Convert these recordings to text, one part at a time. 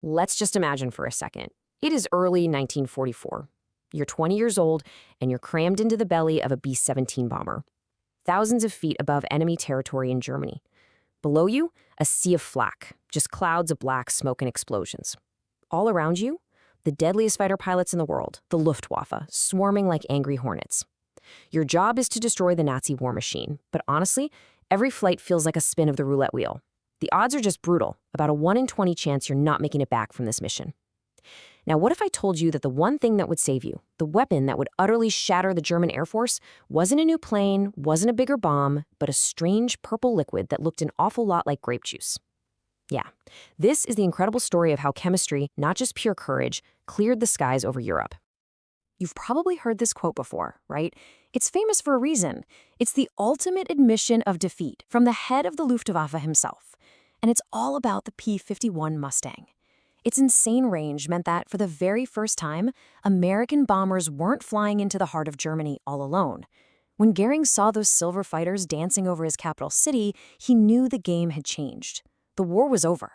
Let's just imagine for a second. It is early 1944. You're 20 years old, and you're crammed into the belly of a B-17 bomber, thousands of feet above enemy territory in Germany. Below you, a sea of flak, just clouds of black smoke and explosions. All around you, the deadliest fighter pilots in the world, the Luftwaffe, swarming like angry hornets. Your job is to destroy the Nazi war machine, but honestly, every flight feels like a spin of the roulette wheel. The odds are just brutal, about a 1 in 20 chance you're not making it back from this mission. Now, what if I told you that the one thing that would save you, the weapon that would utterly shatter the German Air Force, wasn't a new plane, wasn't a bigger bomb, but a strange purple liquid that looked an awful lot like grape juice? Yeah, this is the incredible story of how chemistry, not just pure courage, cleared the skies over Europe. You've probably heard this quote before, right? It's famous for a reason. It's the ultimate admission of defeat from the head of the Luftwaffe himself. And it's all about the P-51 Mustang. Its insane range meant that, for the very first time, American bombers weren't flying into the heart of Germany all alone. When Goering saw those silver fighters dancing over his capital city, he knew the game had changed. The war was over.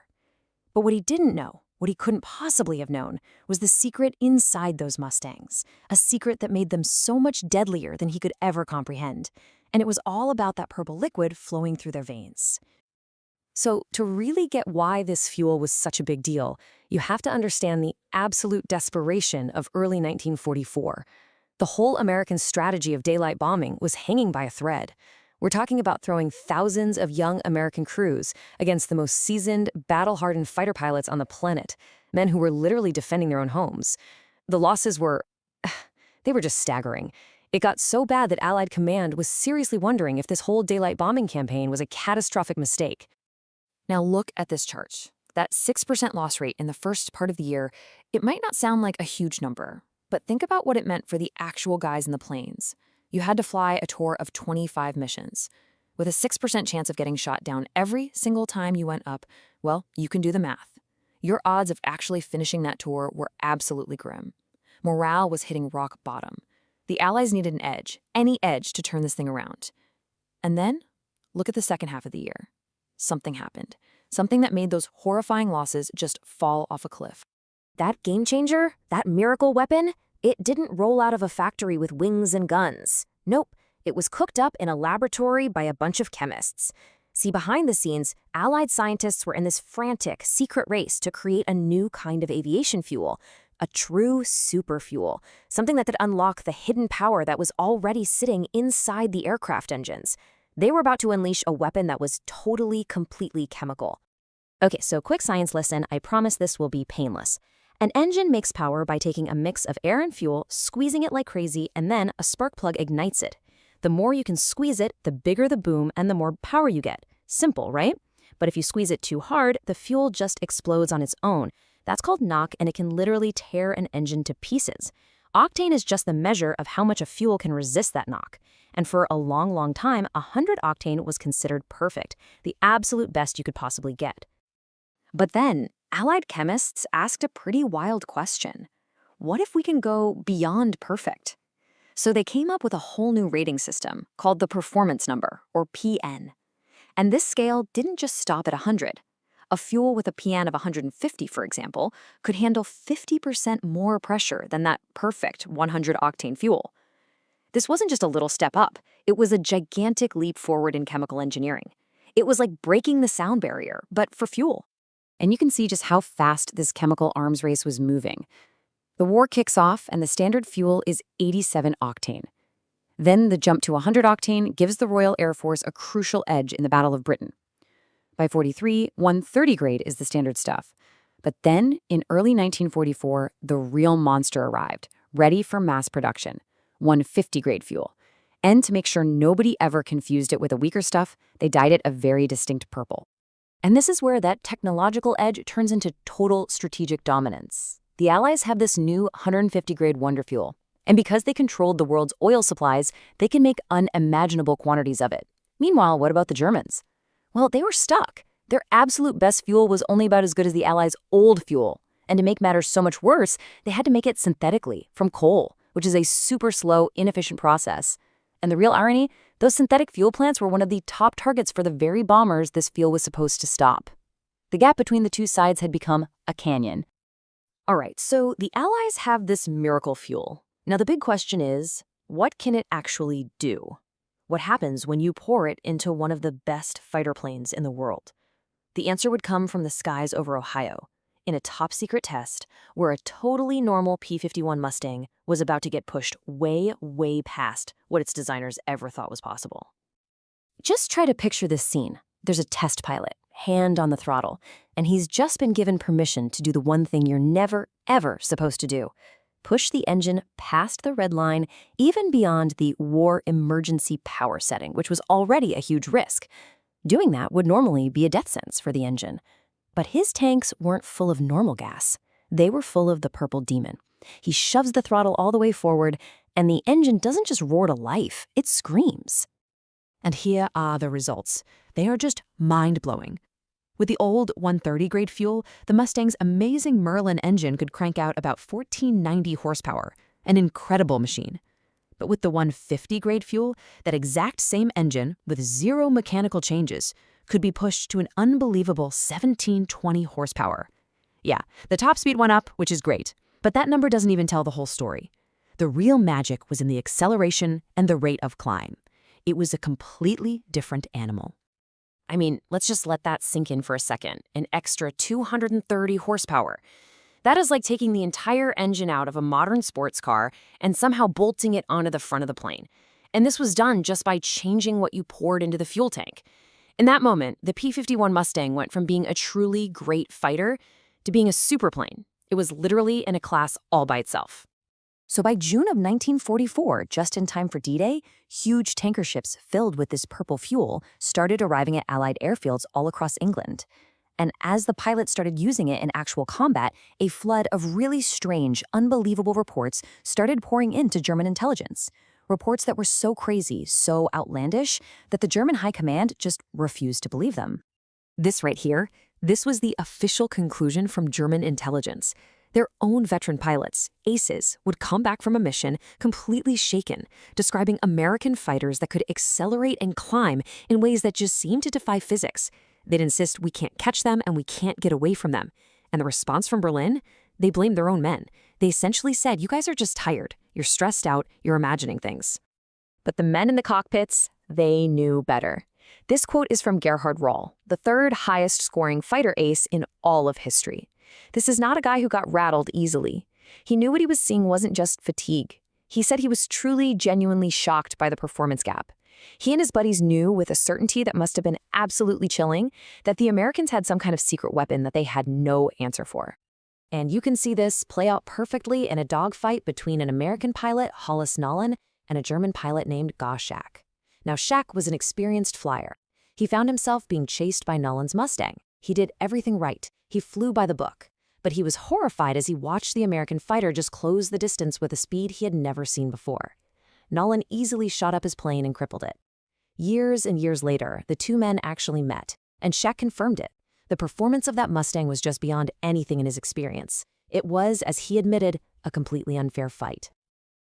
But what he didn't know, what he couldn't possibly have known, was the secret inside those Mustangs, a secret that made them so much deadlier than he could ever comprehend. And it was all about that purple liquid flowing through their veins. So, to really get why this fuel was such a big deal, you have to understand the absolute desperation of early 1944. The whole American strategy of daylight bombing was hanging by a thread. We're talking about throwing thousands of young American crews against the most seasoned, battle-hardened fighter pilots on the planet, men who were literally defending their own homes. The losses were they were just staggering. It got so bad that Allied command was seriously wondering if this whole daylight bombing campaign was a catastrophic mistake. Now look at this chart. That 6% loss rate in the first part of the year, it might not sound like a huge number, but think about what it meant for the actual guys in the planes. You had to fly a tour of 25 missions. With a 6% chance of getting shot down every single time you went up, well, you can do the math. Your odds of actually finishing that tour were absolutely grim. Morale was hitting rock bottom. The Allies needed an edge, any edge, to turn this thing around. And then, look at the second half of the year. Something happened. Something that made those horrifying losses just fall off a cliff. That game changer, that miracle weapon, it didn't roll out of a factory with wings and guns. Nope, it was cooked up in a laboratory by a bunch of chemists. See, behind the scenes, Allied scientists were in this frantic, secret race to create a new kind of aviation fuel, a true super fuel, something that could unlock the hidden power that was already sitting inside the aircraft engines. They were about to unleash a weapon that was totally, completely chemical. Okay, so quick science lesson. I promise this will be painless. An engine makes power by taking a mix of air and fuel, squeezing it like crazy, and then a spark plug ignites it. The more you can squeeze it, the bigger the boom and the more power you get. Simple, right? But if you squeeze it too hard, the fuel just explodes on its own. That's called knock, and it can literally tear an engine to pieces. Octane is just the measure of how much a fuel can resist that knock. And for a long, long time, 100 octane was considered perfect, the absolute best you could possibly get. But then, Allied chemists asked a pretty wild question. What if we can go beyond perfect? So they came up with a whole new rating system called the performance number, or PN. And this scale didn't just stop at 100. A fuel with a PN of 150, for example, could handle 50% more pressure than that perfect 100 octane fuel. This wasn't just a little step up. It was a gigantic leap forward in chemical engineering. It was like breaking the sound barrier, but for fuel. And you can see just how fast this chemical arms race was moving. The war kicks off, and the standard fuel is 87 octane. Then the jump to 100 octane gives the Royal Air Force a crucial edge in the Battle of Britain. By 43, 130 grade is the standard stuff. But then, in early 1944, the real monster arrived, ready for mass production, 150 grade fuel. And to make sure nobody ever confused it with a weaker stuff, they dyed it a very distinct purple. And this is where that technological edge turns into total strategic dominance. The Allies have this new 150 grade wonder fuel. And because they controlled the world's oil supplies, they can make unimaginable quantities of it. Meanwhile, what about the Germans? Well, they were stuck. Their absolute best fuel was only about as good as the Allies' old fuel. And to make matters so much worse, they had to make it synthetically, from coal, which is a super slow, inefficient process. And the real irony, those synthetic fuel plants were one of the top targets for the very bombers this fuel was supposed to stop. The gap between the two sides had become a canyon. All right, so the Allies have this miracle fuel. Now the big question is, what can it actually do? What happens when you pour it into one of the best fighter planes in the world? The answer would come from the skies over Ohio, in a top-secret test where a totally normal P-51 Mustang was about to get pushed way, way past what its designers ever thought was possible. Just try to picture this scene. There's a test pilot, hand on the throttle, and he's just been given permission to do the one thing you're never, ever supposed to do. Push the engine past the red line, even beyond the war emergency power setting, which was already a huge risk. Doing that would normally be a death sentence for the engine. But his tanks weren't full of normal gas. They were full of the purple demon. He shoves the throttle all the way forward, and the engine doesn't just roar to life, it screams. And here are the results. They are just mind-blowing. With the old 130 grade fuel, the Mustang's amazing Merlin engine could crank out about 1490 horsepower, an incredible machine. But with the 150 grade fuel, that exact same engine, with zero mechanical changes, could be pushed to an unbelievable 1720 horsepower. Yeah, the top speed went up, which is great, but that number doesn't even tell the whole story. The real magic was in the acceleration and the rate of climb. It was a completely different animal. I mean, let's just let that sink in for a second. An extra 230 horsepower. That is like taking the entire engine out of a modern sports car and somehow bolting it onto the front of the plane. And this was done just by changing what you poured into the fuel tank. In that moment, the P-51 Mustang went from being a truly great fighter to being a superplane. It was literally in a class all by itself. So by June of 1944, just in time for D-Day, huge tanker ships filled with this purple fuel started arriving at Allied airfields all across England. And as the pilots started using it in actual combat, a flood of really strange, unbelievable reports started pouring into German intelligence. Reports that were so crazy, so outlandish, that the German high command just refused to believe them. This right here, this was the official conclusion from German intelligence. Their own veteran pilots, aces, would come back from a mission completely shaken, describing American fighters that could accelerate and climb in ways that just seemed to defy physics. They'd insist we can't catch them and we can't get away from them. And the response from Berlin? They blamed their own men. They essentially said, you guys are just tired. You're stressed out. You're imagining things. But the men in the cockpits, they knew better. This quote is from Gerhard Röhl, the third highest scoring fighter ace in all of history. This is not a guy who got rattled easily. He knew what he was seeing wasn't just fatigue. He said he was truly, genuinely shocked by the performance gap. He and his buddies knew with a certainty that must have been absolutely chilling that the Americans had some kind of secret weapon that they had no answer for. And you can see this play out perfectly in a dogfight between an American pilot, Hollis Nolan, and a German pilot named Goschak. Now, Shack was an experienced flyer. He found himself being chased by Nolan's Mustang. He did everything right. He flew by the book. But he was horrified as he watched the American fighter just close the distance with a speed he had never seen before. Nolan easily shot up his plane and crippled it. Years and years later, the two men actually met, and Shack confirmed it. The performance of that Mustang was just beyond anything in his experience. It was, as he admitted, a completely unfair fight.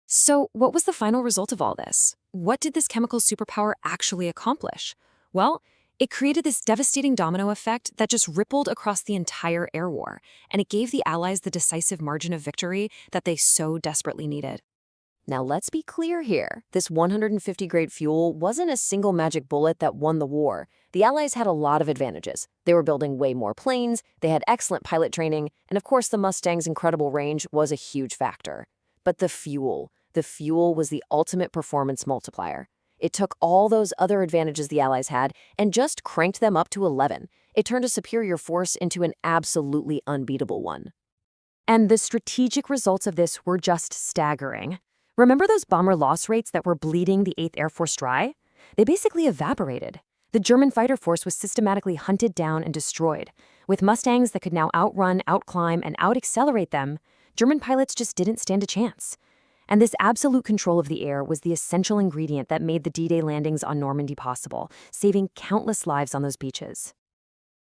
So, what was the final result of all this? What did this chemical superpower actually accomplish? Well, it created this devastating domino effect that just rippled across the entire air war, and it gave the Allies the decisive margin of victory that they so desperately needed. Now let's be clear here. This 150-grade fuel wasn't a single magic bullet that won the war. The Allies had a lot of advantages. They were building way more planes, they had excellent pilot training, and of course the Mustang's incredible range was a huge factor. But the fuel was the ultimate performance multiplier. It took all those other advantages the Allies had and just cranked them up to 11. It turned a superior force into an absolutely unbeatable one. And the strategic results of this were just staggering. Remember those bomber loss rates that were bleeding the 8th Air Force dry? They basically evaporated. The German fighter force was systematically hunted down and destroyed. With Mustangs that could now outrun, outclimb, and out-accelerate them, German pilots just didn't stand a chance. And this absolute control of the air was the essential ingredient that made the D-Day landings on Normandy possible, saving countless lives on those beaches.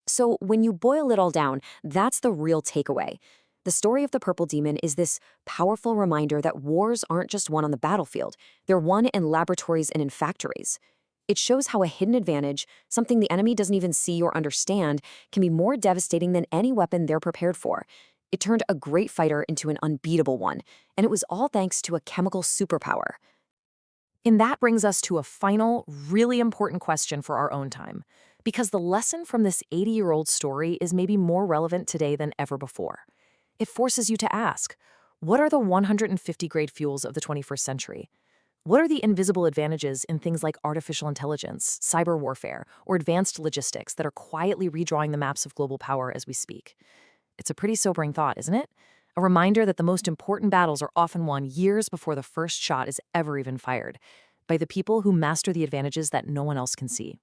So when you boil it all down, that's the real takeaway. The story of the Purple Demon is this powerful reminder that wars aren't just won on the battlefield, they're won in laboratories and in factories. It shows how a hidden advantage, something the enemy doesn't even see or understand, can be more devastating than any weapon they're prepared for. It turned a great fighter into an unbeatable one, and it was all thanks to a chemical superpower. And that brings us to a final, really important question for our own time, because the lesson from this 80-year-old story is maybe more relevant today than ever before. It forces you to ask, what are the 150-grade fuels of the 21st century? What are the invisible advantages in things like artificial intelligence, cyber warfare, or advanced logistics that are quietly redrawing the maps of global power as we speak? It's a pretty sobering thought, isn't it? A reminder that the most important battles are often won years before the first shot is ever even fired, by the people who master the advantages that no one else can see.